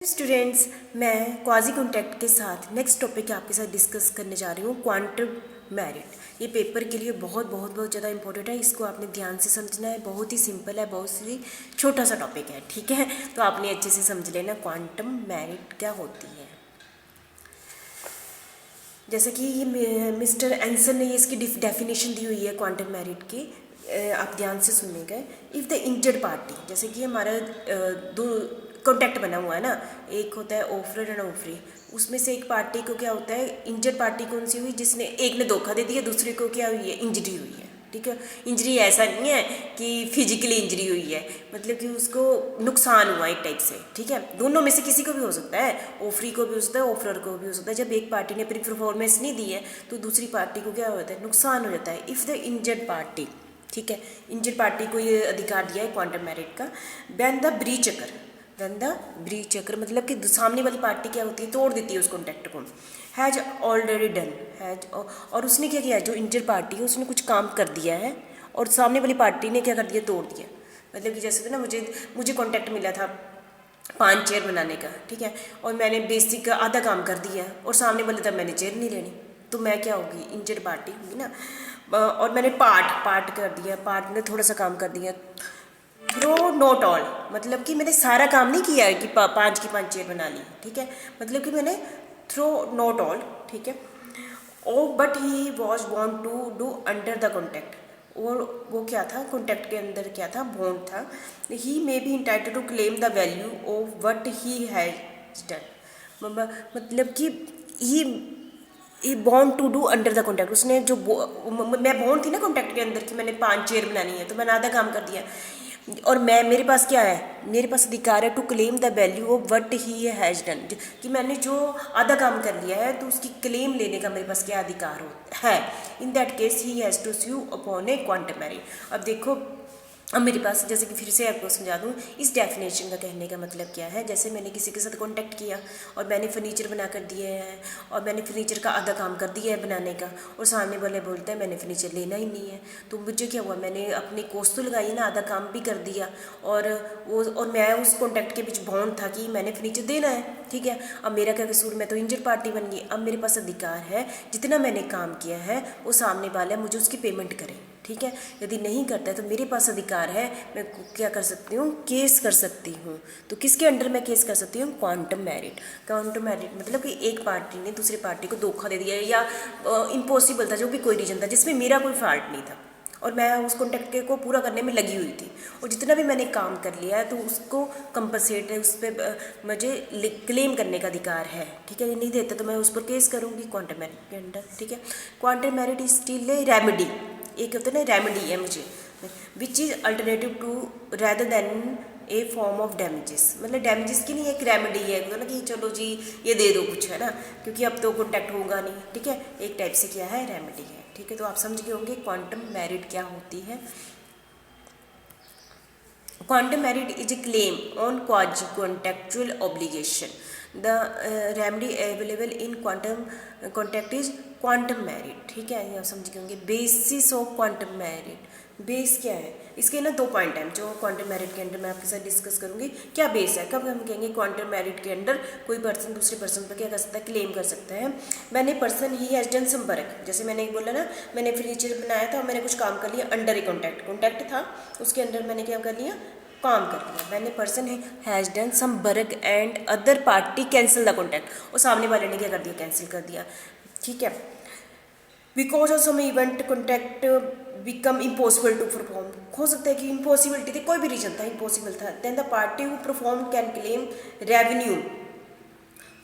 Students, मैं quasi contact के साथ नेक्स्ट टॉपिक आपके साथ डिस्कस करने जा रही हूँ, क्वांटम मेरिट। ये पेपर के लिए बहुत ज़्यादा इंपॉर्टेंट है। इसको आपने ध्यान से समझना है। बहुत ही सिंपल है, बहुत ही छोटा सा टॉपिक है, ठीक है। तो आपने अच्छे से समझ लेना क्वांटम मेरिट क्या होती है। जैसे कि ये मिस्टर एंसन ने इसकी डेफिनेशन दी हुई है क्वांटम मेरिट की। आप ध्यान से सुनेंगे। इफ़ द इंजर्ड पार्टी, जैसे कि हमारा दो कॉन्टैक्ट बना हुआ है ना, एक होता है ऑफरर एंड ऑफरी। उसमें से एक पार्टी को क्या होता है, इंजर्ड पार्टी कौन सी हुई, जिसने एक ने धोखा दे दिया, दूसरे को क्या हुई है, इंजरी हुई है, ठीक है। इंजरी ऐसा नहीं है कि फिजिकली इंजरी हुई है, मतलब कि उसको नुकसान हुआ एक टाइप से, ठीक है। दोनों में से किसी को भी हो सकता है, ऑफरी को भी हो सकता है, ऑफरर को भी हो सकता है। जब एक पार्टी ने अपनी परफॉर्मेंस नहीं दी है तो दूसरी पार्टी को क्या होता है, नुकसान हो जाता है। इफ़ द इंजर्ड पार्टी, ठीक है, इंजर्ड पार्टी को ये अधिकार दिया है क्वांटम मेरिट का। When the breach occur, when the breach occur मतलब कि सामने वाली पार्टी क्या होती है, तोड़ देती है उस कॉन्टैक्ट को। हैज ऑलरेडी डन, हैज, और उसने क्या किया, जो इंजर्ड पार्टी है उसने कुछ काम कर दिया है और सामने वाली पार्टी ने क्या कर दिया, तोड़ दिया। मतलब कि जैसे तो ना मुझे कॉन्टैक्ट मिला था 5 चेयर बनाने का, ठीक है, और मैंने बेसिक आधा काम कर दिया और सामने वाले तब मैंने चेयर नहीं लेनी, तो मैं क्या होगी, इंजर्ड पार्टी होगी ना। और मैंने पार्ट कर दिया, पार्ट ने थोड़ा सा काम कर दिया। थ्रो नॉट ऑल, मतलब कि मैंने सारा काम नहीं किया है कि 5 की 5 चेयर बना ली, ठीक है। मतलब कि मैंने थ्रो नॉट ऑल, ठीक है। Oh but he was bound to do under the contact, और वो क्या था, कॉन्टैक्ट के अंदर क्या था, बॉन्ड था। He may be entitle to claim the value of what he has done, मतलब कि he bound to do under the contact. उसने जो मैं बॉन्ड थी ना कॉन्टैक्ट के अंदर कि मैंने 5 चेयर बनानी है, तो मैंने आधा काम कर दिया, और मेरे पास क्या है, मेरे पास अधिकार है to claim the value of what he has done, कि मैंने जो आधा काम कर लिया है तो उसकी क्लेम लेने का मेरे पास क्या अधिकार है। In that case he has to sue upon a quantum merit. अब देखो, अब मेरे पास, जैसे कि फिर से आपको समझा दूँ, इस डेफिनेशन का कहने का मतलब क्या है। जैसे मैंने किसी के साथ कॉन्टैक्ट किया और मैंने फर्नीचर बना कर दिए हैं, और मैंने फर्नीचर का आधा काम कर दिया है बनाने का, और सामने वाले बोलते हैं मैंने फर्नीचर लेना ही नहीं है, तो मुझे क्या हुआ, मैंने अपनी कोस्ट तो लगाई ना, आधा काम भी कर दिया, और मैं उस कॉन्टैक्ट के बीच बॉन्ड था कि मैंने फर्नीचर देना है, ठीक है। अब मेरा क्या कसूर, मैं तो इंजर्ड पार्टी बन गई। अब मेरे पास अधिकार है, जितना मैंने काम किया है वो सामने वाला मुझे उसकी पेमेंट करे, ठीक है। यदि नहीं करता है तो मेरे पास अधिकार है, मैं क्या कर सकती हूँ, केस कर सकती हूँ। तो किसके अंडर मैं केस कर सकती हूँ, क्वांटम मेरिट। क्वांटम मेरिट मतलब कि एक पार्टी ने दूसरी पार्टी को धोखा दे दिया, या इम्पॉसिबल था, जो भी कोई रीजन था जिसमें मेरा कोई फॉल्ट नहीं था, और मैं उस कॉन्टैक्ट को पूरा करने में लगी हुई थी, और जितना भी मैंने काम कर लिया है तो उसको कंपनसेट है, उस पर मुझे क्लेम करने का अधिकार है, ठीक है। ये नहीं देता तो मैं उस पर केस करूँगी क्वांटम मेरिट के अंडर, ठीक है। Quantum merit is still a remedy, एक होता है ना रेमेडी है मुझे, which is alternative to rather than a form of damages. मतलब डैमेजेस की नहीं, एक रेमेडी है, मतलब कि चलो जी ये दे दो कुछ, है ना, क्योंकि अब तो कॉन्टैक्ट होगा नहीं, ठीक है। एक टाइप से क्या है, रेमेडी है, ठीक है। तो आप समझ गए होंगे क्वांटम मेरिट क्या होती है। Quantum merit is a claim on quasi-contractual obligation. The remedy available in quantum contract is quantum merit, ठीक है। ये आप समझ गए होंगे। Basis of quantum merit, base क्या है, इसके ना 2 पॉइंट हैं जो क्वांटम मेरिट के अंडर मैं आपके साथ डिस्कस करूंगी। क्या बेस है, कब हम कहेंगे क्वांटम मेरिट के अंडर कोई पर्सन दूसरे पर्सन पर क्या कर सकता है, क्लेम कर सकता है। मैंने person he has done some work, जैसे मैंने बोला ना, मैंने फर्नीचर बनाया था, मैंने कुछ काम कर लिया अंडर ए कॉन्टैक्ट था, उसके अंडर मैंने क्या कर लिया, काम कर लिया। मैंने person has done some work and other party cancel the contact, और सामने वाले ने क्या कर दिया, कैंसिल कर दिया, ठीक है। Because of some event contract become impossible to perform, हो सकता है कि इम्पॉसिबिलिटी थी, कोई भी रीजन था, इम्पॉसिबल था। Then the party who perform can claim revenue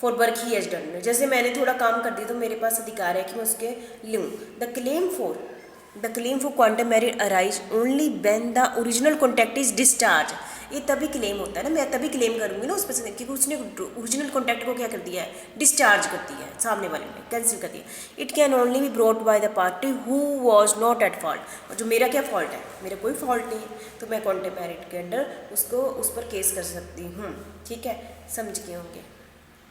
for work he has done. जैसे मैंने थोड़ा काम कर दिया तो मेरे पास अधिकार है कि मैं उसके लूँ। The claim for quantum merit arise only when the original contact is discharge. ये तभी क्लेम होता है ना, मैं तभी क्लेम करूँगी ना उस पर, क्योंकि उसने ओरिजिनल कॉन्टैक्ट को क्या कर दिया है, डिस्चार्ज कर दिया है, सामने वाले ने कैंसिल कर दिया। It can only be brought by the party who was not at fault, और जो मेरा क्या फॉल्ट है, मेरा कोई फॉल्ट नहीं है, तो मैं क्वांटम मेरिट के अंडर उसको उस पर केस कर सकती हूँ, ठीक है। समझ गए होंगे।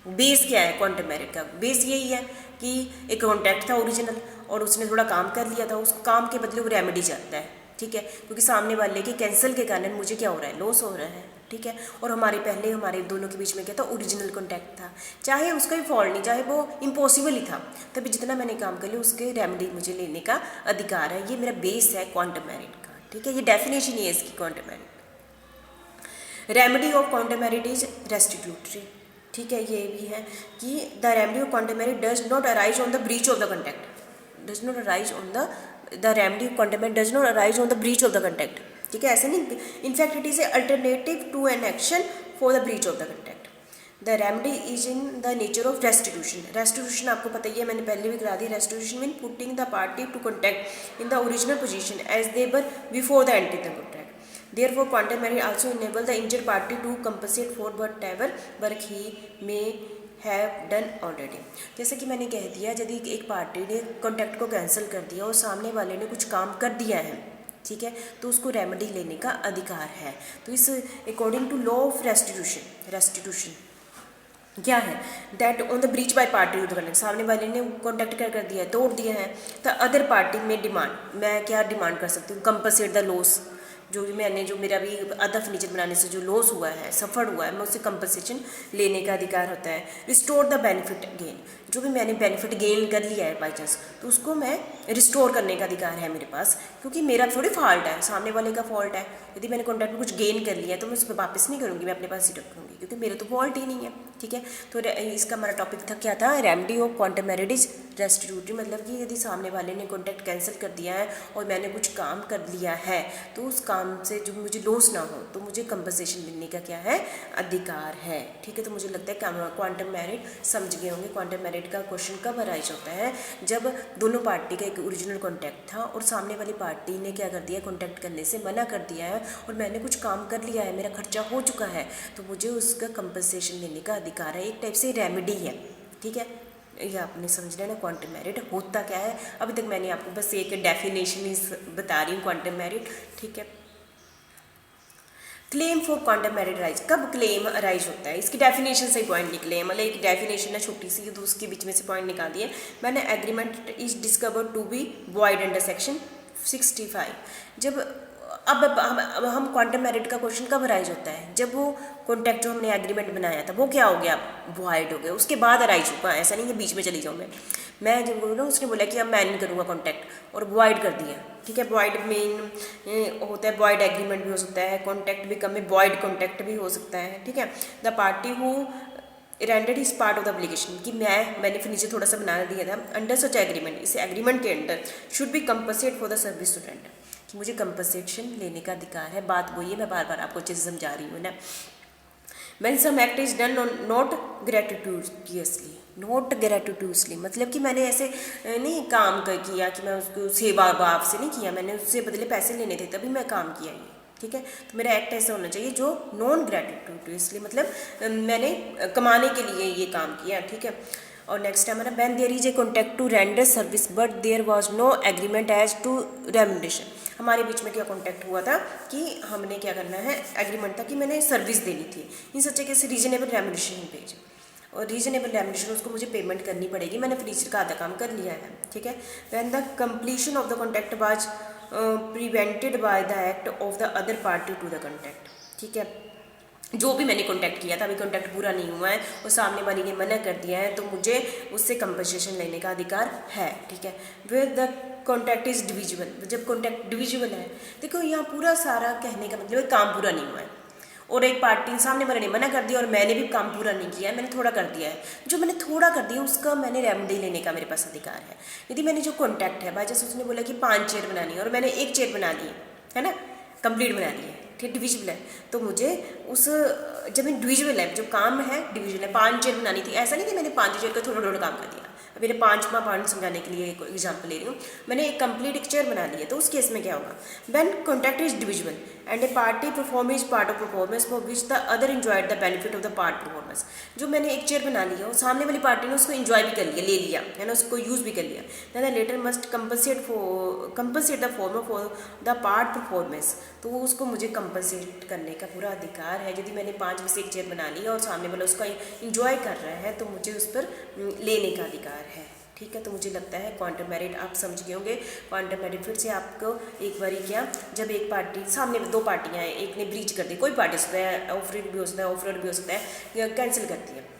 बेस क्या है क्वांटम मेरिट का, बेस यही है कि एक कॉन्टैक्ट था ओरिजिनल और उसने थोड़ा काम कर लिया था, उस काम के बदले वो रेमेडी चाहता है, ठीक है, क्योंकि सामने वाले के कैंसिल के कारण मुझे क्या हो रहा है, लॉस हो रहा है। ठीक है। और हमारे दोनों के बीच में क्या था, ओरिजिनल कॉन्टैक्ट था, चाहे उसका भी फॉल्ट नहीं, चाहे वो इम्पॉसिबल ही था, तभी जितना मैंने काम कर लिया उसके रेमेडी मुझे लेने का अधिकार है। ये मेरा बेस है क्वांटम मेरिट का, ठीक है। ये डेफिनेशन ही है इसकी quantum merit. Remedy of quantum merit is restitutory, ठीक है। ये भी है कि the remedy of quantum merit does not arise on the breach of the contact, does not arise on the remedy of quantum merit does not arise on the breach of the contact, ठीक है। ऐसे नहीं, in fact it is a alternative to an action for the breach of the contact. The remedy is in the nature of restitution. Restitution आपको पता ही है, मैंने पहले भी करा दी। Restitution mean putting the party to contact in the original position as they were before the entry the contact. Therefore, quantum merit also enable the injured party to compensate for whatever work he may have done already। जैसे कि मैंने कह दिया, यदि एक party ने contact को cancel कर दिया और सामने वाले ने कुछ काम कर दिया है, ठीक है, तो उसको रेमेडी लेने का अधिकार है। तो इस according to law of restitution क्या है, that on the breach by party to the contract, सामने वाले ने कॉन्टैक्ट कर दिया है, तोड़ दिया है, द अदर पार्टी में डिमांड, मैं क्या डिमांड कर सकती हूँ, कंपनसेट द लॉस, जो मेरा भी आधा फर्नीचर बनाने से जो लॉस हुआ है, सफ़र हुआ है, मैं उससे कंपनसेशन लेने का अधिकार होता है। रिस्टोर द बेनिफिट गेन, जो भी मैंने बेनिफिट गेन कर लिया है बाई चांस, तो उसको मैं रिस्टोर करने का अधिकार है मेरे पास, क्योंकि मेरा थोड़ी फॉल्ट है, सामने वाले का फॉल्ट है। यदि मैंने कॉन्टैक्ट में कुछ गेन कर लिया है तो मैं उस पर वापस नहीं करूँगी, मैं अपने पास ही रखूँगी, क्योंकि मेरा तो फॉल्ट ही नहीं है, ठीक है। तो इसका हमारा टॉपिक था, क्या था, remedy of quantum merit is restitutory, मतलब कि यदि सामने वाले ने कॉन्टैक्ट कैंसिल कर दिया है और मैंने कुछ काम कर लिया है, तो उस काम से जो मुझे लॉस ना हो, तो मुझे कंपनसेशन लेने का क्या है, अधिकार है, ठीक है। तो मुझे लगता है क्वांटम मेरिट समझ गए होंगे। क्वांटम मेरिट का क्वेश्चन कब अराइज होता है, जब दोनों पार्टी का एक ओरिजिनल कॉन्टैक्ट था और सामने वाली पार्टी ने क्या कर दिया, कॉन्टैक्ट करने से मना कर दिया है और मैंने कुछ काम कर लिया है, मेरा खर्चा हो चुका है, तो मुझे उसका कंपनसेशन लेने का अधिकार है। एक टाइप से रेमेडी है, ठीक है। ये आपने समझ लिया ना क्वांटम मेरिट होता क्या है। अभी तक मैंने आपको बस एक डेफिनेशन बता रही हूँ क्वांटम मेरिट, ठीक है। Claim for quantum merit arise, कब क्लेम अराइज होता है, इसकी डेफिनेशन से ही पॉइंट निकले हैं, मतलब एक डेफिनेशन है छोटी सी, तो उसके बीच में से पॉइंट निकाल दिए मैंने। Agreement is discovered to be void under section 65। जब अब हम क्वांटम मेरिट का क्वेश्चन कब अराइज होता है, जब वो कॉन्टैक्ट जो हमने एग्रीमेंट बनाया था वो क्या हो गया, वॉइड हो गया, उसके बाद अराइज हुआ। ऐसा नहीं कि बीच में चली जाऊँ मैं जब बोल रहा हूँ, उसने बोला कि अब मैं नहीं करूँगा कॉन्टैक्ट और वॉइड कर दिया, ठीक है। वॉइड मेन होता है, वॉइड एग्रीमेंट भी हो सकता है, कॉन्टैक्ट भी कम में वॉइड कॉन्टैक्ट भी हो सकता है, ठीक है। The party who rendered is part of the application, कि मैंने फिर नीचे थोड़ा सा बना दिया था, अंडर सच एग्रीमेंट, इस एग्रीमेंट के under should be compensate for the service to render, कि मुझे कंपनसेशन लेने का अधिकार है। बात वही है, मैं बार बार आपको अच्छे से समझा रही हूँ ना। When some act is done not gratuitously, not gratuitously, मतलब कि मैंने ऐसे नहीं काम किया कि मैं उसको सेवा भाव से नहीं किया, मैंने उससे बदले पैसे लेने थे तभी मैं काम किया ये, ठीक है। तो मेरा एक्ट ऐसा होना चाहिए जो नॉन ग्रेटिट्यूसली, मतलब मैंने कमाने के लिए ये काम किया, ठीक है। और नेक्स्ट है हमारा, when there is a contract to render service but there was no agreement as to remuneration, हमारे बीच में क्या कॉन्टैक्ट हुआ था कि हमने क्या करना है, एग्रीमेंट था कि मैंने सर्विस देनी थी, इन सच ए केस रीजनेबल रेम्युनरेशन पेज, और रीजनेबल रेम्युनरेशन उसको मुझे पेमेंट करनी पड़ेगी, मैंने फर्नीचर का आधा काम कर लिया है, ठीक है। When the completion of the contract was prevented by the act of the other party to the contact, ठीक है। जो भी मैंने कॉन्टैक्ट किया था, अभी कॉन्टैक्ट पूरा नहीं हुआ है और सामने वाली ने मना कर दिया है, तो मुझे उससे कंपनसेशन लेने का अधिकार है, ठीक है। With the contact is divisible, जब कॉन्टैक्ट डिविजिबल है, देखो यहाँ पूरा सारा कहने का मतलब काम पूरा नहीं हुआ है और एक पार्टी सामने वाले ने मना कर दिया और मैंने भी काम पूरा नहीं किया है, मैंने थोड़ा कर दिया है, जो मैंने थोड़ा कर दिया उसका मैंने रेमेडी लेने का मेरे पास अधिकार है। यदि मैंने जो कॉन्टैक्ट है, बाई चांस उसने बोला कि 5 चेयर बनानी है और मैंने 1 चेयर बना ली है ना, कंप्लीट बना ली है, ठीक, डिविजिबल है, तो मुझे उस जब डिविजिबल है, जो काम है डिविजिबल है, 5 चेयर बनानी थी, ऐसा नहीं कि मैंने 5 चेयर का थोड़ा थोड़ा काम कर दिया, मैंने 5वां पॉइंट समझाने के लिए एक एग्जाम्पल ले रही हूँ, मैंने एक कंप्लीट एक चेयर बना ली है, तो उस केस में क्या होगा, when contact is divisible and A party performance part of performance for which the other enjoyed the benefit of the part performance, जो मैंने एक चेयर बना ली है और सामने वाली पार्टी ने उसको एंजॉय भी कर लिया, ले लिया है ना, उसको यूज़ भी कर लिया, then latter must compensate the former for the part performance, तो उसको मुझे कंपनसेट करने का पूरा अधिकार है। यदि मैंने 5 में से एक चेयर बना ली और सामने वाला उसका इंजॉय कर रहा है, तो मुझे उस पर लेने का अधिकार है, ठीक। ठीक है। तो मुझे लगता है क्वांटम मेरिट आप समझ गए होंगे। क्वांटम मेरिट फिर से आपको एक बारी क्या, जब एक पार्टी सामने दो पार्टियाँ हैं, एक ने ब्रीच कर दी, कोई पार्टी हो सकता है, ऑफर भी हो सकता है, ऑफर भी हो सकता है, कैंसिल करती है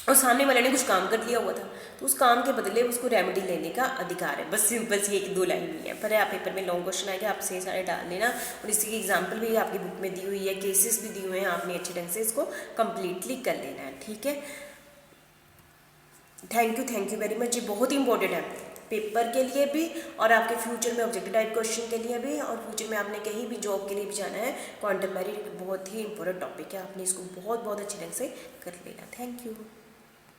और सामने वाले ने कुछ काम कर लिया हुआ था, तो उस काम के बदले उसको रेमेडी लेने का अधिकार है। बस सिंपल सी एक 2 लाइन नहीं है, पर आप पेपर में लॉन्ग क्वेश्चन आएगा, आप सही सारे डाल लेना। और इसी की एग्जांपल भी आपकी बुक में दी हुई है, केसेस भी दिए हुए हैं, आपने अच्छे ढंग से इसको कंप्लीटली कर लेना है, ठीक है। Thank you very much. ये बहुत ही इंपॉर्टेंट है पेपर के लिए भी और आपके फ्यूचर में ऑब्जेक्टिव टाइप क्वेश्चन के लिए भी, और फ्यूचर में आपने कहीं भी जॉब के लिए भी जाना है। क्वांटम मेरिट एक बहुत ही इंपॉर्टेंट टॉपिक है, आपने इसको बहुत बहुत अच्छे ढंग से कर लेना। Thank you.